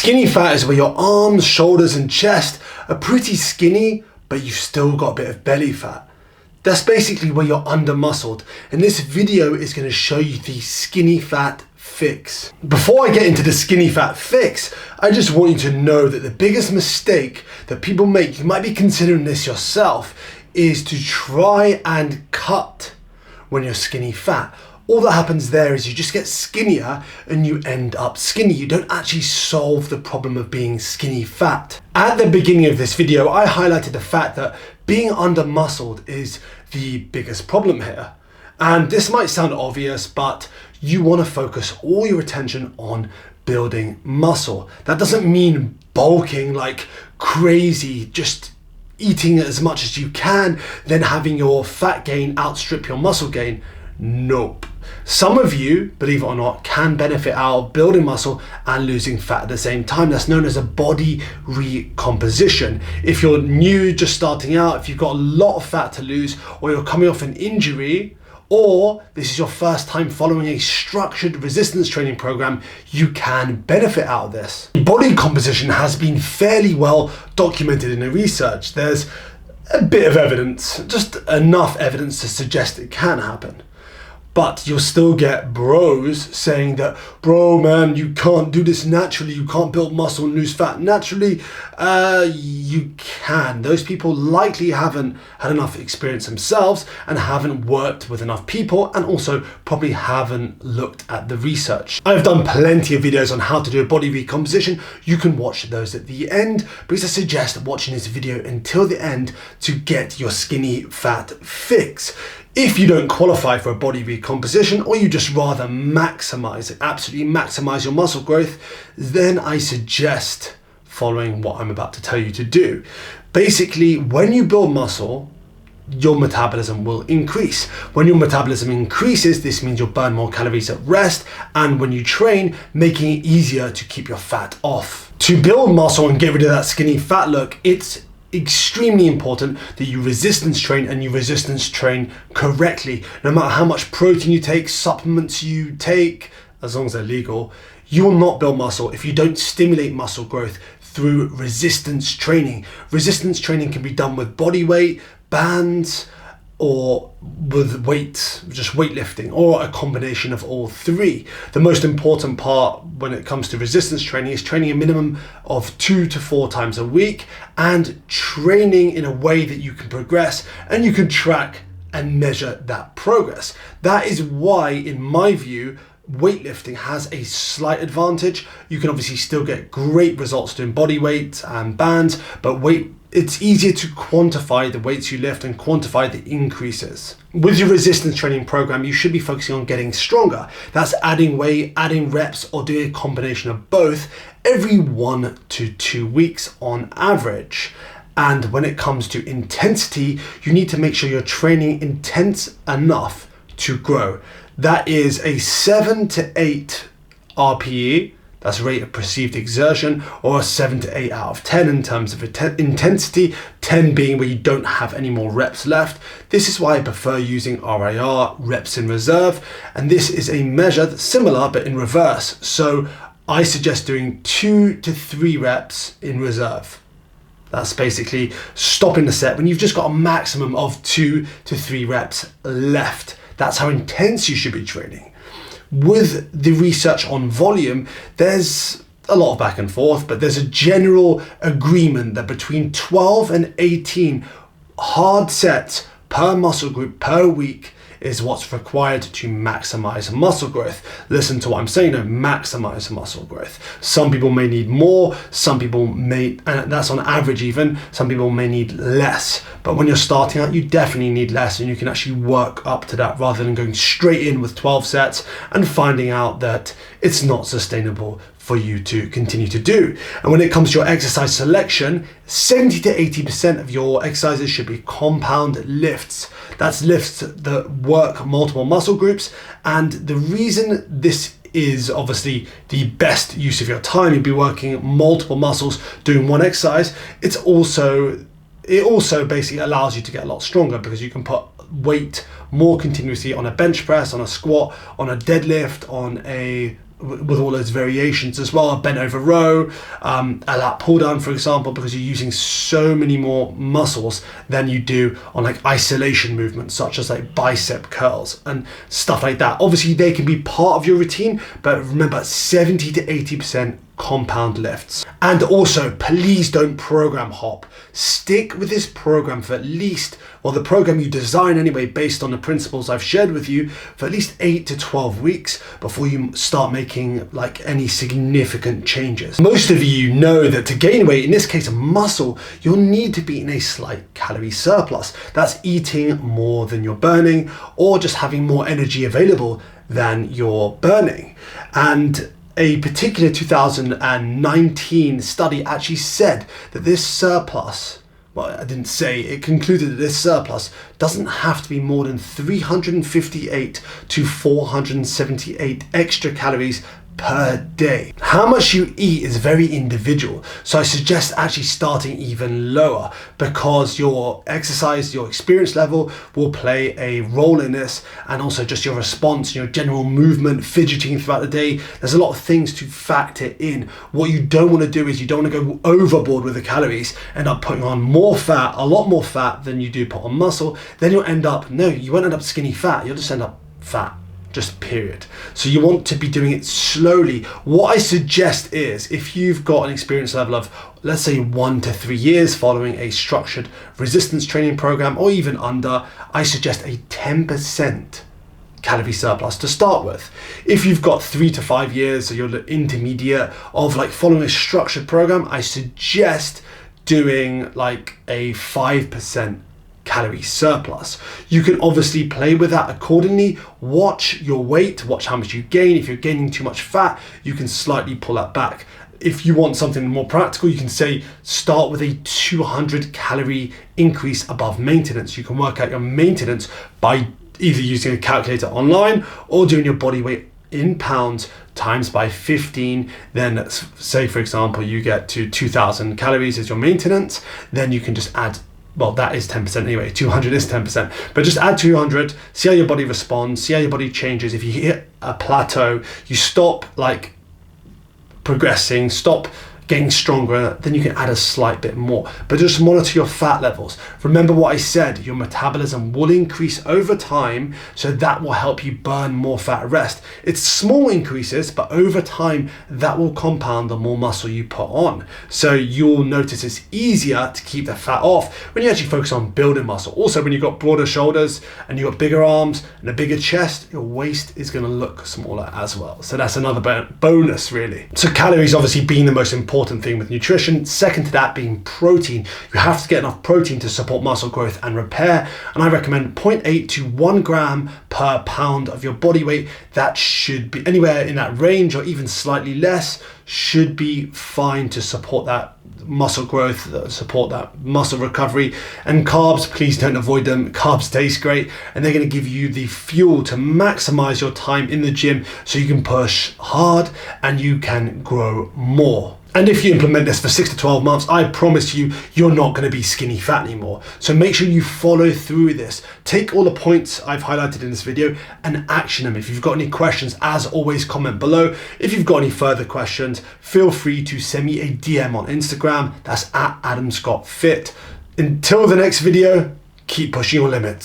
Skinny fat is where your arms, shoulders and chest are pretty skinny, but you've still got a bit of belly fat. That's basically where you're under-muscled, and this video is going to show you the skinny fat fix. Before I get into the skinny fat fix, I just want you to know that the biggest mistake that people make, you might be considering this yourself, is to try and cut when you're skinny fat. All that happens there is you just get skinnier and you end up skinny. You don't actually solve the problem of being skinny fat. At the beginning of this video, I highlighted the fact that being under-muscled is the biggest problem here. And this might sound obvious, but you want to focus all your attention on building muscle. That doesn't mean bulking like crazy, just eating as much as you can, then having your fat gain outstrip your muscle gain. Nope. Some of you, believe it or not, can benefit out of building muscle and losing fat at the same time. That's known as a body recomposition. If you're new, just starting out, if you've got a lot of fat to lose, or you're coming off an injury, or this is your first time following a structured resistance training program, you can benefit out of this. Body composition has been fairly well documented in the research. There's a bit of evidence, just enough evidence to suggest it can happen. But you'll still get bros saying that, bro, man, you can't do this naturally. You can't build muscle and lose fat naturally. You can. Those people likely haven't had enough experience themselves and haven't worked with enough people, and also probably haven't looked at the research. I've done plenty of videos on how to do a body recomposition. You can watch those at the end, because I suggest watching this video until the end to get your skinny fat fix. If you don't qualify for a body recomposition, or you just rather absolutely maximize your muscle growth, then I suggest following what I'm about to tell you to do. Basically, when you build muscle, your metabolism will increase. When your metabolism increases, this means you'll burn more calories at rest, and when you train, making it easier to keep your fat off. To build muscle and get rid of that skinny fat look, it's extremely important that you resistance train, and you resistance train correctly. No matter how much protein you take, supplements you take, as long as they're legal, you will not build muscle if you don't stimulate muscle growth through resistance training. Resistance training can be done with body weight, bands, or with just weightlifting, or a combination of all three. The most important part when it comes to resistance training is training a minimum of 2 to 4 times a week, and training in a way that you can progress and you can track and measure that progress. That is why, in my view, weightlifting has a slight advantage. You can obviously still get great results doing body weight and bands, but it's easier to quantify the weights you lift and quantify the increases. With your resistance training program, you should be focusing on getting stronger. That's adding weight, adding reps, or doing a combination of both every 1 to 2 weeks on average. And when it comes to intensity, you need to make sure you're training intense enough to grow. That is a 7 to 8 RPE, that's rate of perceived exertion, or a 7 to 8 out of 10 in terms of intensity, 10 being where you don't have any more reps left. This is why I prefer using RIR, reps in reserve, and this is a measure that's similar but in reverse. So I suggest doing 2 to 3 reps in reserve. That's basically stopping the set when you've just got a maximum of 2 to 3 reps left. That's how intense you should be training. With the research on volume, there's a lot of back and forth, but there's a general agreement that between 12 and 18 hard sets per muscle group per week is what's required to maximize muscle growth. Listen to what I'm saying, maximize muscle growth. Some people may need more, some people may, and that's on average even, some people may need less. But when you're starting out, you definitely need less, and you can actually work up to that rather than going straight in with 12 sets and finding out that it's not sustainable for you to continue to do. And when it comes to your exercise selection, 70 to 80% of your exercises should be compound lifts. That's lifts that work multiple muscle groups. And the reason this is obviously the best use of your time, you'll be working multiple muscles doing one exercise. It also basically allows you to get a lot stronger, because you can put weight more continuously on a bench press, on a squat, on a deadlift, on a with all those variations as well, a bent over row, a lat pull down, for example, because you're using so many more muscles than you do on like isolation movements, such as like bicep curls and stuff like that. Obviously they can be part of your routine, but remember 70 to 80% compound lifts. And also, please don't program hop. Stick with this program for at least, well, the program you design anyway, based on the principles I've shared with you, for at least 8 to 12 weeks before you start making like any significant changes. Most of you know that to gain weight, in this case muscle, you'll need to be in a slight calorie surplus. That's eating more than you're burning, or just having more energy available than you're burning. And a particular 2019 study actually said that this surplus, well, I didn't say, it concluded that this surplus doesn't have to be more than 358 to 478 extra calories per day. How much you eat is very individual, so I suggest actually starting even lower, because your exercise, your experience level will play a role in this, and also just your response, your general movement, fidgeting throughout the day. There's a lot of things to factor in. What you don't want to do is you don't want to go overboard with the calories, end up putting on more fat, a lot more fat than you do put on muscle. Then you'll end up, no, you won't end up skinny fat, you'll just end up fat. Just period. So you want to be doing it slowly. What I suggest is, if you've got an experience level of, let's say, 1 to 3 years following a structured resistance training program, or even under, I suggest a 10% calorie surplus to start with. If you've got 3 to 5 years, so you're the intermediate of like following a structured program, I suggest doing like a 5% calorie surplus. You can obviously play with that accordingly. Watch your weight, watch how much you gain. If you're gaining too much fat, you can slightly pull that back. If you want something more practical, you can say start with a 200 calorie increase above maintenance. You can work out your maintenance by either using a calculator online or doing your body weight in pounds times by 15. Then say, for example, you get to 2000 calories as your maintenance, then you can just add, well, that is 10% anyway, 200 is 10%, but just add 200, see how your body responds, see how your body changes. If you hit a plateau, you stop like progressing, stop getting stronger, then you can add a slight bit more, but just monitor your fat levels. Remember what I said, your metabolism will increase over time, so that will help you burn more fat at rest. It's small increases, but over time that will compound the more muscle you put on. So you'll notice it's easier to keep the fat off when you actually focus on building muscle. Also, when you've got broader shoulders and you've got bigger arms and a bigger chest, your waist is going to look smaller as well. So that's another bonus really. So calories obviously being the most important thing with nutrition. Second to that being protein. You have to get enough protein to support muscle growth and repair, and I recommend 0.8 to 1 gram per pound of your body weight. That should be anywhere in that range, or even slightly less, should be fine to support that muscle growth, support that muscle recovery. And carbs, please don't avoid them. Carbs taste great, and they're going to give you the fuel to maximize your time in the gym, so you can push hard and you can grow more. And if you implement this for 6 to 12 months, I promise you, you're not going to be skinny fat anymore. So make sure you follow through with this. Take all the points I've highlighted in this video and action them. If you've got any questions, as always, comment below. If you've got any further questions, feel free to send me a DM on Instagram. That's @AdamScottFit. Until the next video, keep pushing your limits.